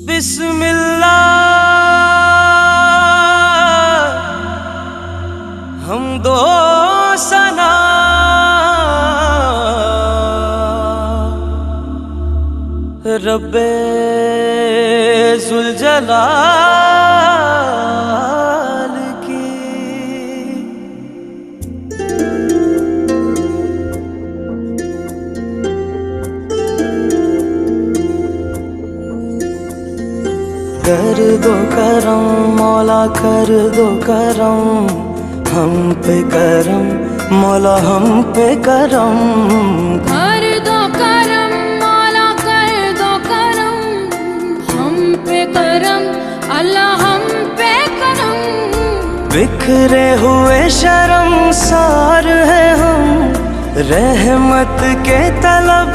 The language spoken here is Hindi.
बिस्मिल्लाह हम दो सना रब्बे ज़ुल-जलाल की। कर दो करम मौला कर दो करम हम पे करम मौला हम पे करम। कर दो करम मौला कर दो करम हम पे करम अल्लाह हम पे करम। बिखरे हुए शर्मसार है हम रहमत के तलब